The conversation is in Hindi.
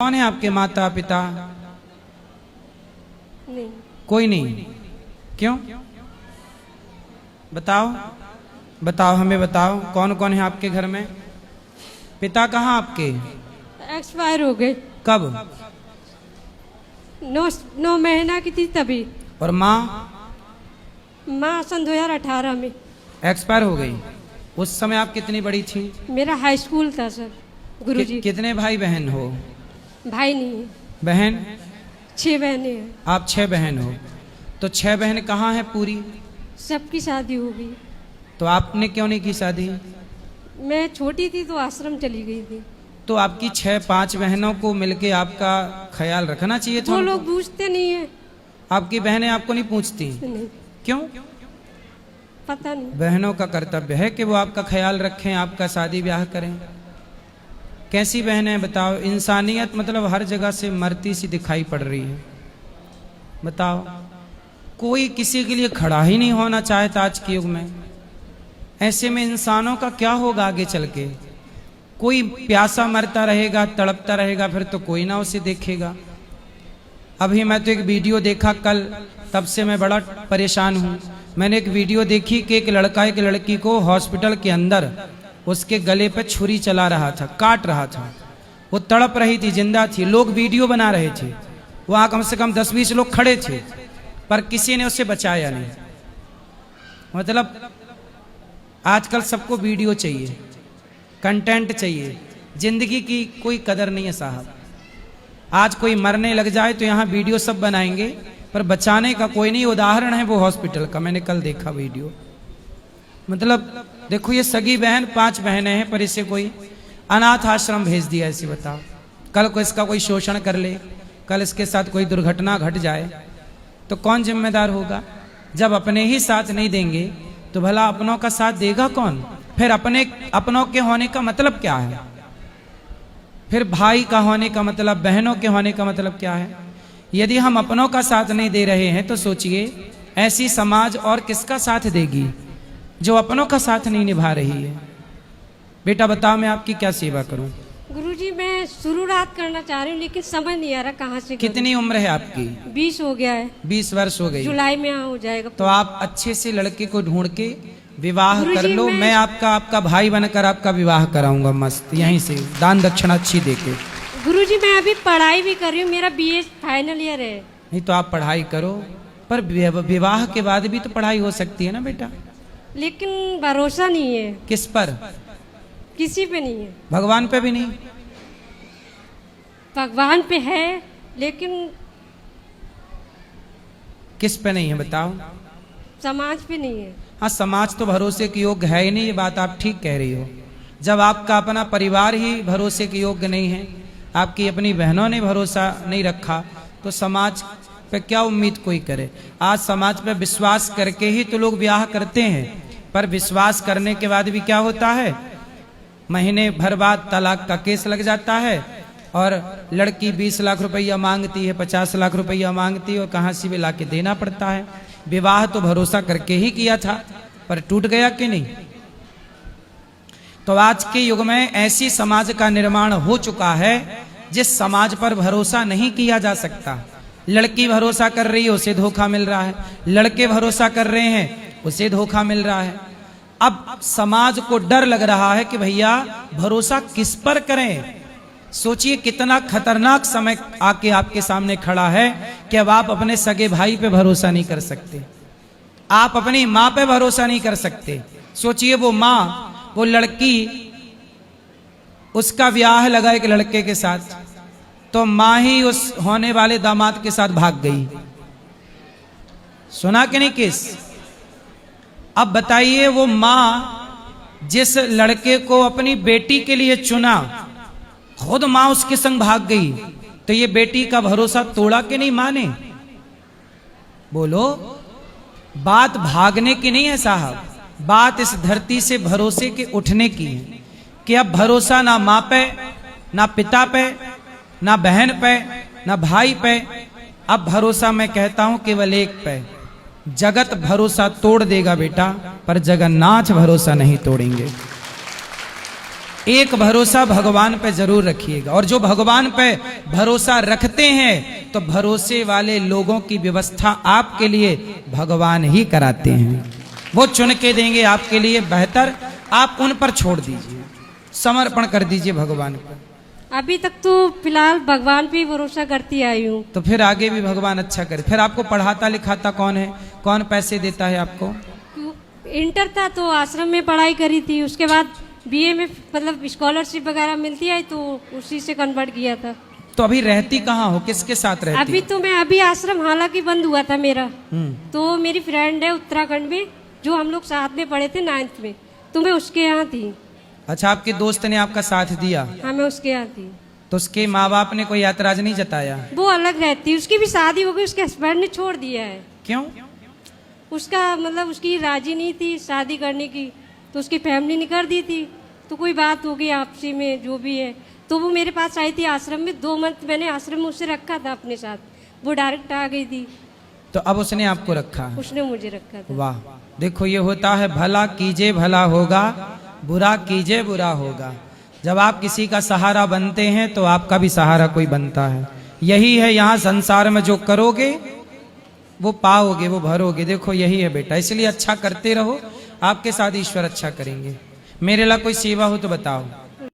कौन है आपके माता पिता? नहीं। कोई नहीं? क्यों? बताओ बताओ, हमें बताओ कौन कौन है आपके घर में? पिता कहाँ आपके? एक्सपायर हो गए। कब? 9 महीना की थी तभी। और माँ? माँ सन 2018 में एक्सपायर हो गई। उस समय आप कितनी बड़ी थी? मेरा हाई स्कूल था सर। गुरुजी। कितने भाई बहन हो? भाई नहीं है। बहन? 6 बहनें हैं। आप 6 बहन हो, तो 6 बहन कहाँ है पूरी? सबकी शादी हो गई। तो आपने क्यों नहीं की शादी? मैं छोटी थी तो आश्रम चली गई थी। तो आपकी 6-5 बहनों को मिलके आपका ख्याल रखना चाहिए था। वो लोग पूछते नहीं है। आपकी बहनें आपको नहीं पूछती? नहीं। क्यों? पता नहीं। बहनों का कर्तव्य है कि वो आपका ख्याल रखें, आपका शादी ब्याह करें। कैसी बहनें बताओ? इंसानियत मतलब हर जगह से मरती सी दिखाई पड़ रही है। बताओ, कोई किसी के लिए खड़ा ही नहीं होना चाहता आज के युग में। ऐसे में इंसानों का क्या होगा आगे चल के? कोई प्यासा मरता रहेगा, तड़पता रहेगा, फिर तो कोई ना उसे देखेगा। अभी मैं तो एक वीडियो देखा कल, तब से मैं बड़ा परेशान हूँ। मैंने एक वीडियो देखी कि एक लड़का एक लड़की को हॉस्पिटल के अंदर उसके गले पे छुरी चला रहा था, काट रहा था। वो तड़प रही थी, जिंदा थी। लोग वीडियो बना रहे थे, वहाँ कम से कम 10-20 लोग खड़े थे, पर किसी ने उसे बचाया नहीं। मतलब आजकल सबको वीडियो चाहिए, कंटेंट चाहिए, जिंदगी की कोई कदर नहीं है साहब। आज कोई मरने लग जाए तो यहाँ वीडियो सब बनाएंगे, पर बचाने का कोई नहीं। उदाहरण है वो हॉस्पिटल का, मैंने कल देखा वीडियो। मतलब देखो, ये सगी बहन 5 बहनें हैं, पर इसे कोई अनाथ आश्रम भेज दिया। ऐसे बताओ, कल को इसका कोई शोषण कर ले, कल इसके साथ कोई दुर्घटना घट जाए तो कौन जिम्मेदार होगा? जब अपने ही साथ नहीं देंगे तो भला अपनों का साथ देगा कौन? फिर अपनों के होने का मतलब क्या है? फिर भाई का होने का मतलब, बहनों के होने का मतलब क्या है? यदि हम अपनों का साथ नहीं दे रहे हैं तो सोचिए ऐसी समाज और किसका साथ देगी जो अपनों का साथ नहीं निभा रही है। बेटा बताओ, मैं आपकी क्या सेवा करूं? गुरुजी, मैं शुरुआत करना चाह रही हूँ लेकिन समझ नहीं आ रहा कहाँ से। कितनी उम्र है आपकी? 20 हो गया है। 20 वर्ष हो गई। जुलाई में हो जाएगा। तो आप अच्छे से लड़के को ढूंढ के विवाह कर लो। मैं आपका भाई बनकर आपका विवाह कराऊंगा मस्त, यहीं से दान दक्षिणा अच्छी देके। गुरुजी, मैं अभी पढ़ाई भी कर रही हूँ, मेरा BA फाइनल ईयर है। नहीं तो आप पढ़ाई करो, पर विवाह के बाद भी तो पढ़ाई हो सकती है ना बेटा। लेकिन भरोसा नहीं है। किस पर? किसी पे नहीं है। भगवान पे भी नहीं? भगवान पे है, लेकिन किस पे नहीं है बताओ? समाज पे नहीं है। हाँ, समाज तो भरोसे के योग्य है ही नहीं, ये बात आप ठीक कह रही हो। जब आपका अपना परिवार ही भरोसे के योग्य नहीं है, आपकी अपनी बहनों ने भरोसा नहीं रखा, तो समाज पे क्या उम्मीद कोई करे? आज समाज पे विश्वास करके ही तो लोग ब्याह करते हैं, पर विश्वास करने के बाद भी क्या होता है? महीने भर बाद तलाक का केस लग जाता है, और लड़की 20 लाख रुपया मांगती है, 50 लाख रुपया मांगती है, और कहाँ से भी ला के देना पड़ता है। विवाह तो भरोसा करके ही किया था, पर टूट गया कि नहीं? तो आज के युग में ऐसी समाज का निर्माण हो चुका है जिस समाज पर भरोसा नहीं किया जा सकता। लड़की भरोसा कर रही है, उसे धोखा मिल रहा है। लड़के भरोसा कर रहे हैं, उसे धोखा मिल रहा है। अब समाज को डर लग रहा है कि भैया भरोसा किस पर करें। सोचिए कितना खतरनाक समय आके आपके सामने खड़ा है कि अब आप अपने सगे भाई पे भरोसा नहीं कर सकते, आप अपनी माँ पे भरोसा नहीं कर सकते। सोचिए वो माँ, वो लड़की, उसका ब्याह लगा एक लड़के के साथ, तो माँ ही उस होने वाले दामाद के साथ भाग गई। सुना कि नहीं किस? अब बताइए, वो माँ जिस लड़के को अपनी बेटी के लिए चुना, खुद माँ उसके संग भाग गई, तो ये बेटी का भरोसा तोड़ा कि नहीं माँ ने? बोलो, बात भागने की नहीं है साहब, बात इस धरती से भरोसे के उठने की है कि अब भरोसा ना माँ पे, ना पिता पे, ना बहन पे, ना भाई पे। अब भरोसा मैं कहता हूं केवल एक पे। जगत भरोसा तोड़ देगा बेटा, पर जगन्नाथ भरोसा नहीं तोड़ेंगे। एक भरोसा भगवान पे जरूर रखिएगा। और जो भगवान पे भरोसा रखते हैं तो भरोसे वाले लोगों की व्यवस्था आपके लिए भगवान ही कराते हैं। वो चुन के देंगे आपके लिए बेहतर, आप उन पर छोड़ दीजिए, समर्पण कर दीजिए भगवान को। अभी तक तो फिलहाल भगवान पे ही भरोसा करती आई हूँ। तो फिर आगे भी भगवान अच्छा करे। फिर आपको पढ़ाता लिखाता कौन है, कौन पैसे देता है आपको? इंटर था तो आश्रम में पढ़ाई करी थी, उसके बाद बीए में मतलब स्कॉलरशिप वगैरह मिलती है तो उसी से कन्वर्ट किया था। तो अभी रहती कहाँ हो, किसके साथ रहती? अभी तो मैं अभी आश्रम हालांकि बंद हुआ था मेरा, तो मेरी फ्रेंड है उत्तराखंड में जो हम लोग साथ में पढ़े थे 9th में, तो मैं उसके यहाँ थी। अच्छा, आपके दोस्त ने आपका साथ दिया? हाँ, मैं उसके यहाँ थी। तो उसके माँ बाप ने कोई ऐतराज नहीं जताया? वो अलग रहती, उसकी भी शादी हो गई, उसके हस्बैंड ने छोड़ दिया है। क्यों? उसका मतलब उसकी राजी नहीं थी शादी करने की, तो उसकी फैमिली ने कर दी थी। तो कोई बात हो गई आपसी में जो भी है, तो वो मेरे पास आई थी आश्रम में। 2 मंथ मैंने आश्रम में उसे रखा था अपने साथ, वो डायरेक्ट आ गई थी। तो अब उसने आपको रखा? उसने मुझे रखा था। वाह, देखो ये होता है, भला कीजिए भला होगा, बुरा कीजिए बुरा होगा। जब आप किसी का सहारा बनते हैं तो आपका भी सहारा कोई बनता है। यही है यहाँ संसार में, जो करोगे वो पाओगे, वो भरोगे। देखो यही है बेटा, इसलिए अच्छा करते रहो, आपके साथ ईश्वर अच्छा करेंगे। मेरे लिए कोई सेवा हो तो बताओ।